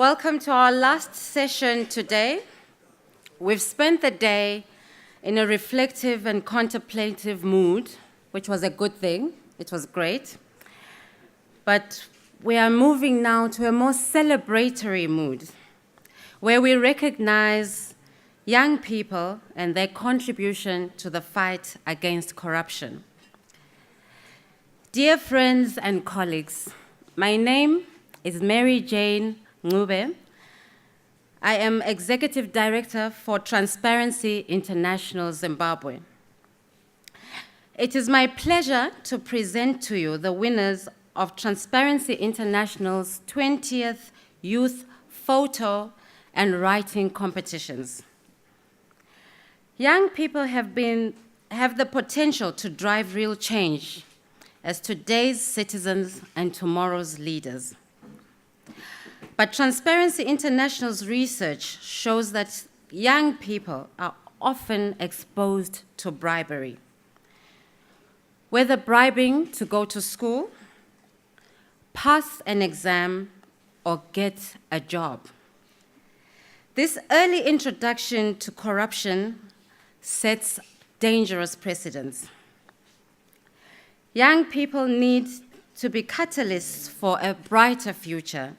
Welcome to our last session today. We've spent the day in a reflective and contemplative mood, which was a good thing. It was great. But we are moving now to a more celebratory mood, where we recognize young people and their contribution to the fight against corruption. Dear friends and colleagues, my name is Mary Jane Ncube. I am Executive Director for Transparency International Zimbabwe. It is my pleasure to present to you the winners of Transparency International's 20th Youth Photo and Writing Competitions. Young people have the potential to drive real change as today's citizens and tomorrow's leaders. But Transparency International's research shows that young people are often exposed to bribery, whether bribing to go to school, pass an exam, or get a job. This early introduction to corruption sets dangerous precedents. Young people need to be catalysts for a brighter future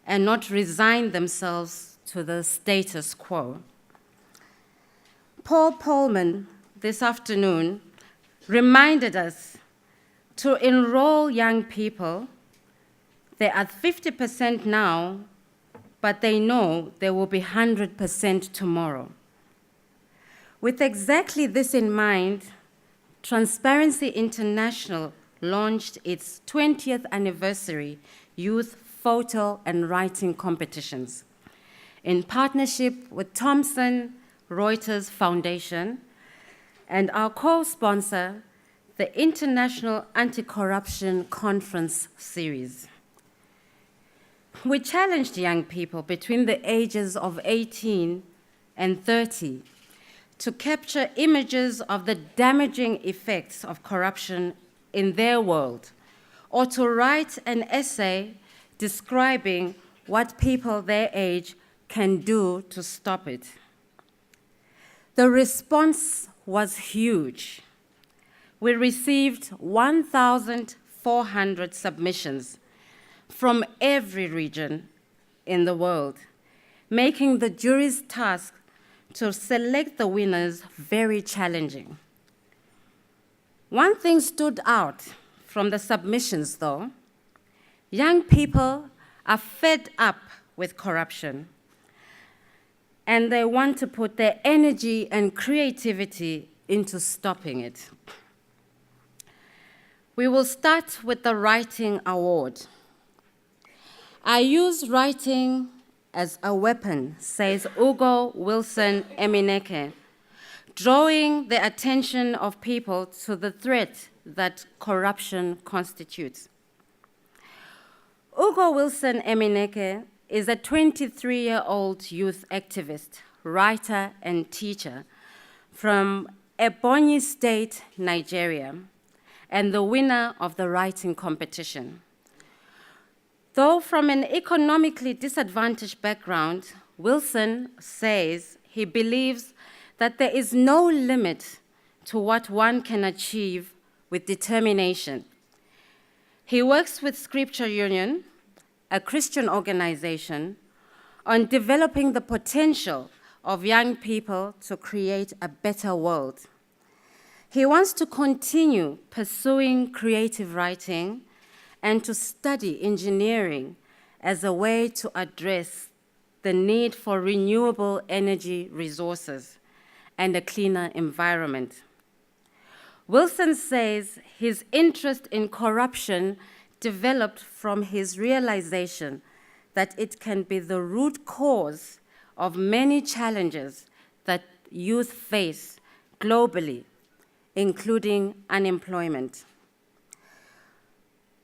and not resign themselves to the status quo. Paul Polman, this afternoon, reminded us to enroll young people. They are 50% now, but they know they will be 100% tomorrow. With exactly this in mind, Transparency International launched its 20th anniversary Youth Photo and Writing Competitions in partnership with Thompson Reuters Foundation and our co-sponsor, the International Anti-Corruption Conference Series. We challenged young people between the ages of 18 and 30 to capture images of the damaging effects of corruption in their world, or to write an essay describing what people their age can do to stop it. The response was huge. We received 1,400 submissions from every region in the world, making the jury's task to select the winners very challenging. One thing stood out from the submissions, though. Young people are fed up with corruption, and they want to put their energy and creativity into stopping it. We will start with the Writing Award. I use writing as a weapon, says Ugo Wilson Emineke, drawing the attention of people to the threat that corruption constitutes. Ugo Wilson Emineke is a 23-year-old youth activist, writer, and teacher from Ebonyi State, Nigeria, and the winner of the writing competition. Though from an economically disadvantaged background, Wilson says he believes that there is no limit to what one can achieve with determination. He works with Scripture Union, a Christian organization, on developing the potential of young people to create a better world. He wants to continue pursuing creative writing and to study engineering as a way to address the need for renewable energy resources and a cleaner environment. Wilson says his interest in corruption developed from his realization that it can be the root cause of many challenges that youth face globally, including unemployment.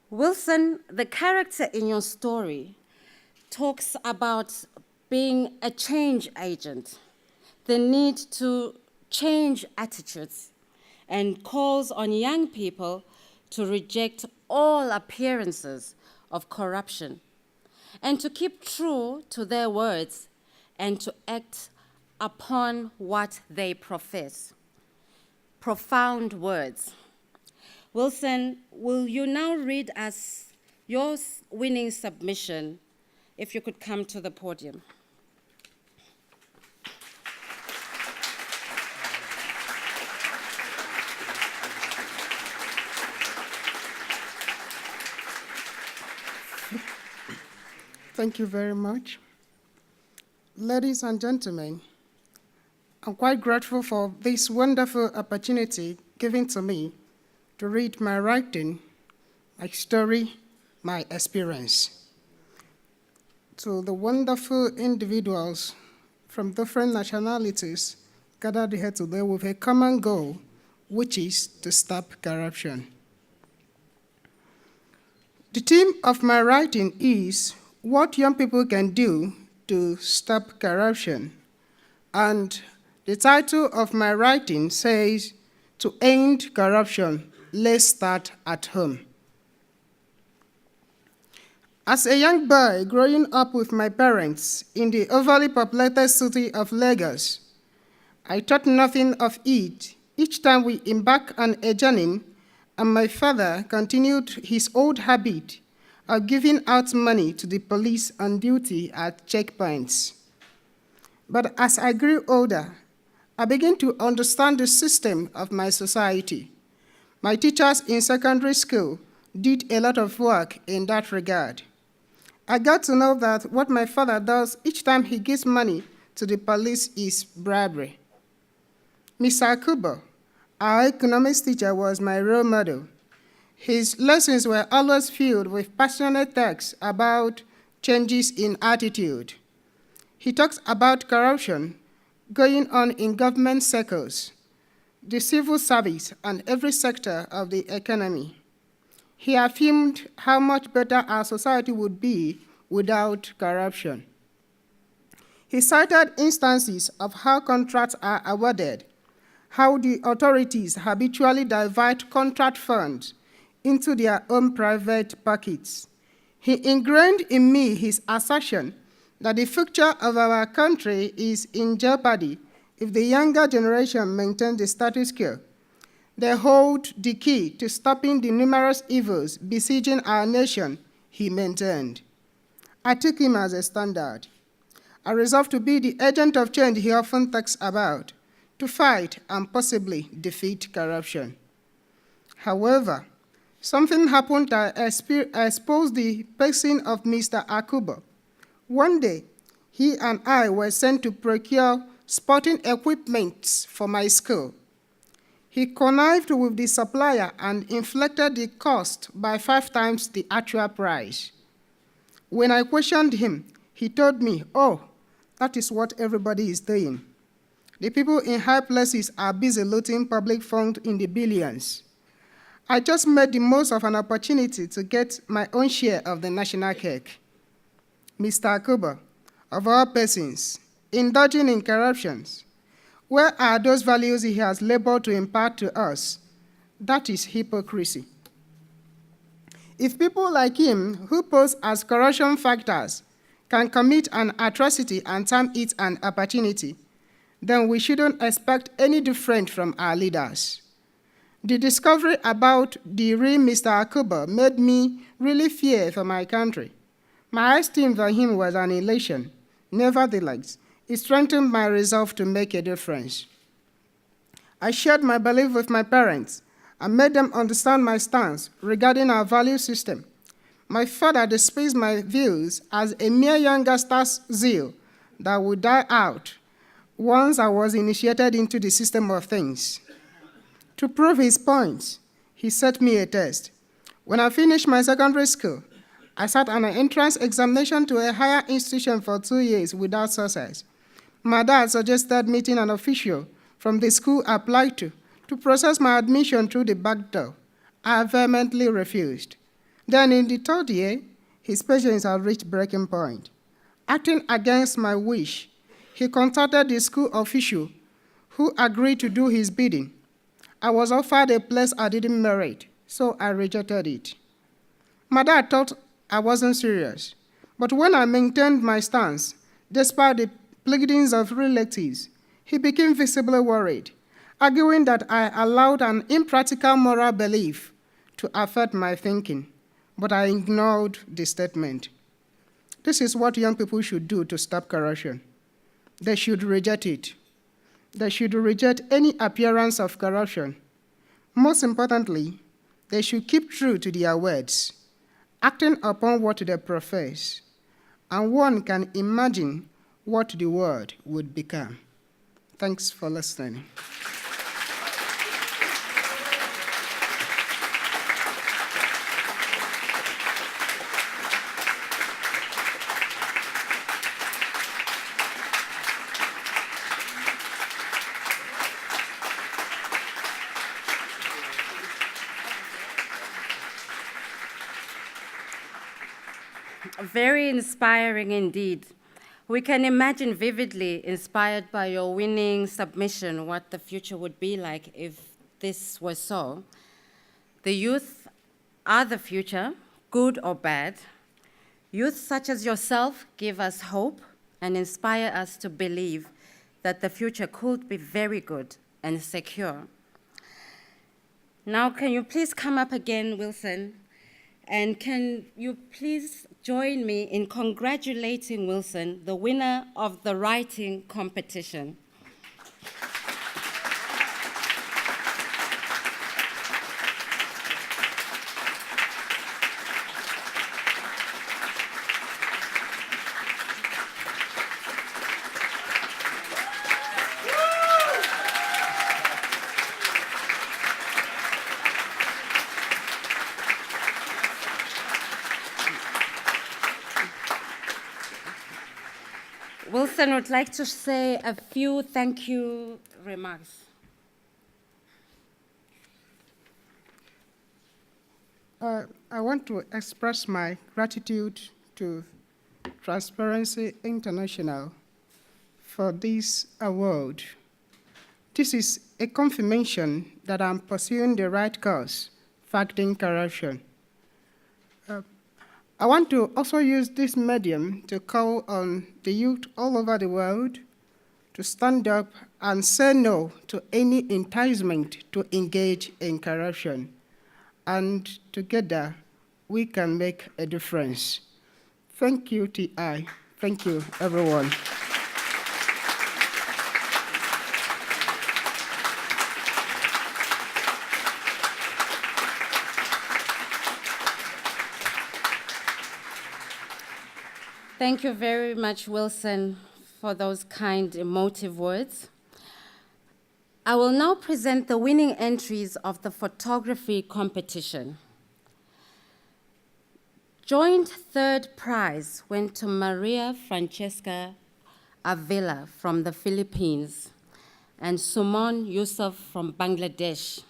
Wilson, the character in your story, talks about being a change agent, the need to change attitudes, and calls on young people to reject all appearances of corruption and to keep true to their words and to act upon what they profess. Profound words. Wilson, will you now read us your winning submission, if you could come to the podium? Thank you very much. Ladies and gentlemen, I'm quite grateful for this wonderful opportunity given to me to read my writing, my story, my experience. To the wonderful individuals from different nationalities gathered here today with a common goal, which is to stop corruption. The theme of my writing is what young people can do to stop corruption. And the title of my writing says, to end corruption, let's start at home. As a young boy growing up with my parents in the overly populated city of Lagos, I thought nothing of it each time we embarked on a journey, and my father continued his old habit of giving out money to the police on duty at checkpoints. But as I grew older, I began to understand the system of my society. My teachers in secondary school did a lot of work in that regard. I got to know that what my father does each time he gives money to the police is bribery. Mr. Akubo, our economics teacher, was my role model. His lessons were always filled with passionate texts about changes in attitude. He talks about corruption going on in government circles, the civil service, and every sector of the economy. He affirmed how much better our society would be without corruption. He cited instances of how contracts are awarded, how the authorities habitually divert contract funds into their own private pockets. He ingrained in me his assertion that the future of our country is in jeopardy if the younger generation maintain the status quo. They hold the key to stopping the numerous evils besieging our nation, he maintained. I took him as a standard. I resolved to be the agent of change he often talks about, to fight and possibly defeat corruption. However, something happened that exposed the person of Mr. Akubo. One day, he and I were sent to procure sporting equipment for my school. He connived with the supplier and inflated the cost by 5 times the actual price. When I questioned him, he told me, "Oh, that is what everybody is doing. The people in high places are busy looting public funds in the billions. I just made the most of an opportunity to get my own share of the national cake." Mr. Akubo, of all persons, indulging in corruptions, where are those values he has labored to impart to us? That is hypocrisy. If people like him, who pose as corruption factors, can commit an atrocity and term it an opportunity, then we shouldn't expect any different from our leaders. The discovery about the real Mr. Akubo made me really fear for my country. My esteem for him was an elation. Nevertheless, it strengthened my resolve to make a difference. I shared my belief with my parents and made them understand my stance regarding our value system. My father despised my views as a mere youngster's zeal that would die out once I was initiated into the system of things. To prove his points, he set me a test. When I finished my secondary school, I sat an entrance examination to a higher institution for 2 years without success. My dad suggested meeting an official from the school I applied to process my admission through the back door. I vehemently refused. Then in the 3rd year, his patience had reached breaking point. Acting against my wish, he contacted the school official who agreed to do his bidding. I was offered a place I didn't merit, so I rejected it. My dad thought I wasn't serious, But when I maintained my stance, despite the pleadings of relatives, he became visibly worried, arguing that I allowed an impractical moral belief to affect my thinking, but I ignored the statement. This is what young people should do to stop corruption. They should reject it. They should reject any appearance of corruption. Most importantly, they should keep true to their words, acting upon what they profess, and one can imagine what the world would become. Thanks for listening. Very inspiring indeed. We can imagine vividly, inspired by your winning submission, what the future would be like if this was so. The youth are the future, good or bad. Youth such as yourself give us hope and inspire us to believe that the future could be very good and secure. Now, can you please come up again, Wilson? And can you please join me in congratulating Wilson, the winner of the writing competition. Wilson would like to say a few thank you remarks. I want to express my gratitude to Transparency International for this award. This is a confirmation that I'm pursuing the right cause, fighting corruption. I want to also use this medium to call on the youth all over the world to stand up and say no to any enticement to engage in corruption. And together, we can make a difference. Thank you, TI. Thank you, everyone. Thank you very much, Wilson, for those kind, emotive words. I will now present the winning entries of the photography competition. Joint third prize went to Maria Francesca Avila from the Philippines and Suman Yusuf from Bangladesh.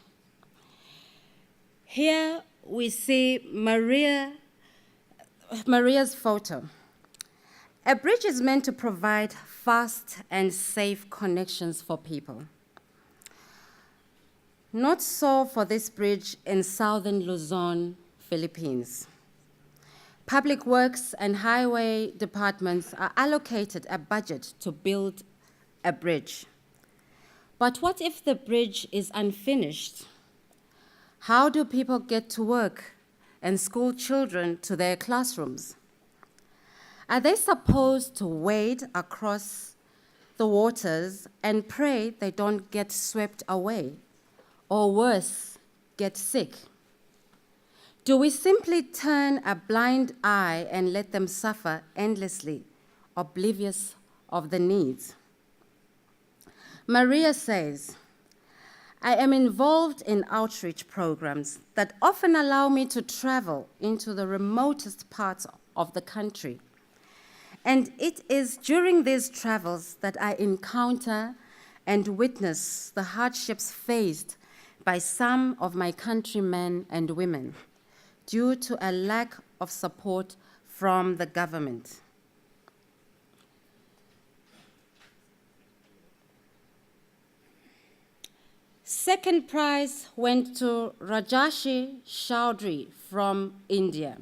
Here we see Maria's photo. A bridge is meant to provide fast and safe connections for people. Not so for this bridge in southern Luzon, Philippines. Public Works and Highway departments are allocated a budget to build a bridge. But what if the bridge is unfinished? How do people get to work and school children to their classrooms? Are they supposed to wade across the waters and pray they don't get swept away, or worse, get sick? Do we simply turn a blind eye and let them suffer endlessly, oblivious of the needs? Maria says, I am involved in outreach programs that often allow me to travel into the remotest parts of the country. And it is during these travels that I encounter and witness the hardships faced by some of my countrymen and women due to a lack of support from the government. Second prize went to Rajashi Chaudhry from India.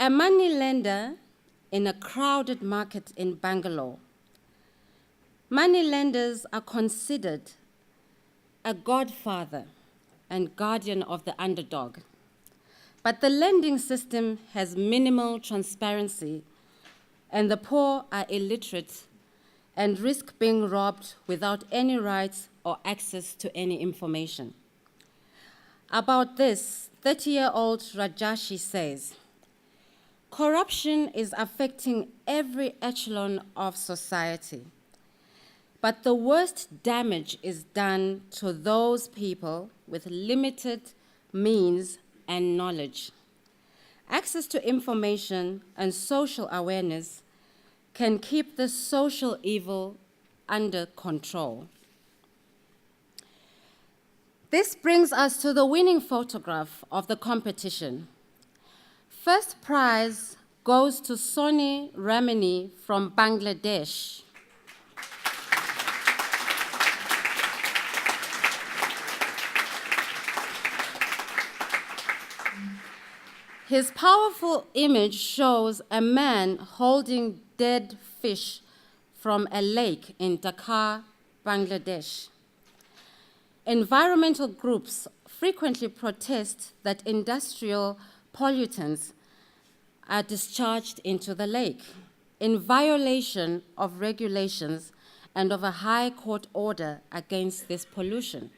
A money lender in a crowded market in Bangalore. Money lenders are considered a godfather and guardian of the underdog. But the lending system has minimal transparency, and the poor are illiterate and risk being robbed without any rights or access to any information. About this, 30-year-old Rajashi says, corruption is affecting every echelon of society, but the worst damage is done to those people with limited means and knowledge. Access to information and social awareness can keep the social evil under control. This brings us to the winning photograph of the competition. First prize goes to Soni Ramani from Bangladesh. His powerful image shows a man holding dead fish from a lake in Dhaka, Bangladesh. Environmental groups frequently protest that industrial pollutants are discharged into the lake in violation of regulations and of a high court order against this pollution.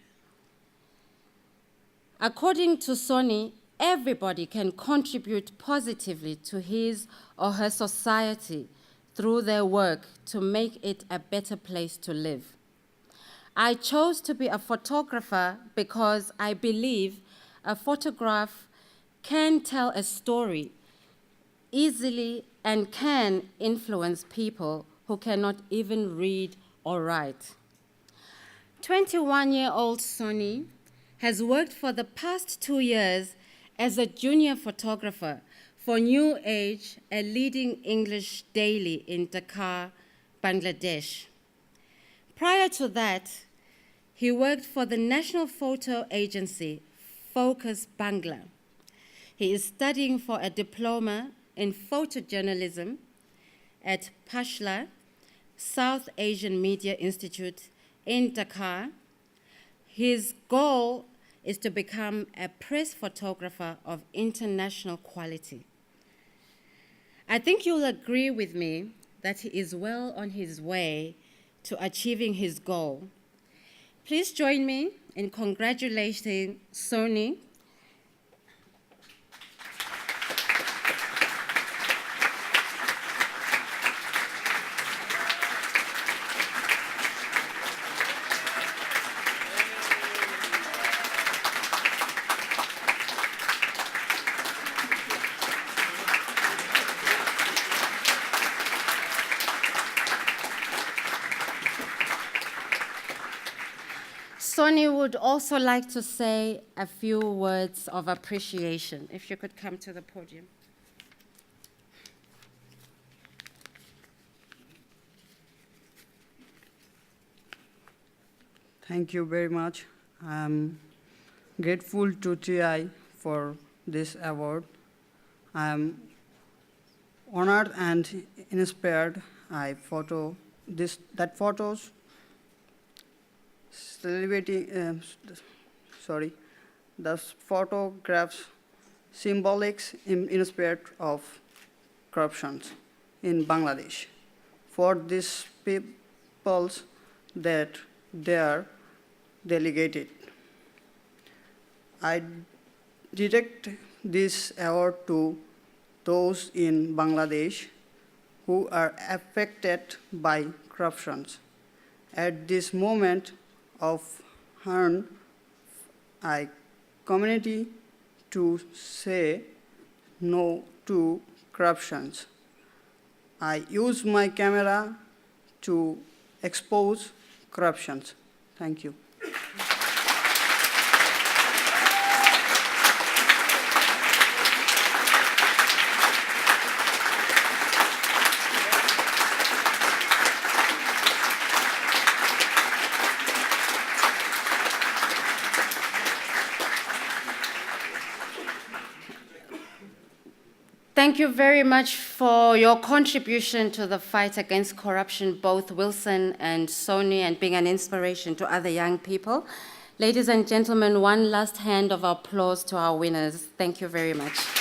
According to Soni, everybody can contribute positively to his or her society through their work to make it a better place to live. I chose to be a photographer because I believe a photograph can tell a story easily and can influence people who cannot even read or write. 21-year-old Soni has worked for the past 2 years as a junior photographer for New Age, a leading English daily in Dhaka, Bangladesh. Prior to that, he worked for the national photo agency, Focus Bangla. He is studying for a diploma in photojournalism at Pashla, South Asian Media Institute in Dhaka. His goal is to become a press photographer of international quality. I think you'll agree with me that he is well on his way to achieving his goal. Please join me in congratulating Soni. Soni would also like to say a few words of appreciation. If you could come to the podium. Thank you very much. I'm grateful to TI for this award. I'm honored and inspired. Photos celebrating, the photographs symbolics inspired of corruptions in Bangladesh. For these peoples that they are delegated. I direct this award to those in Bangladesh who are affected by corruptions. At this moment of harm, I community to say no to corruptions. I use my camera to expose corruptions. Thank you. Thank you very much for your contribution to the fight against corruption, both Wilson and Sony, and being an inspiration to other young people. Ladies and gentlemen, one last hand of applause to our winners. Thank you very much.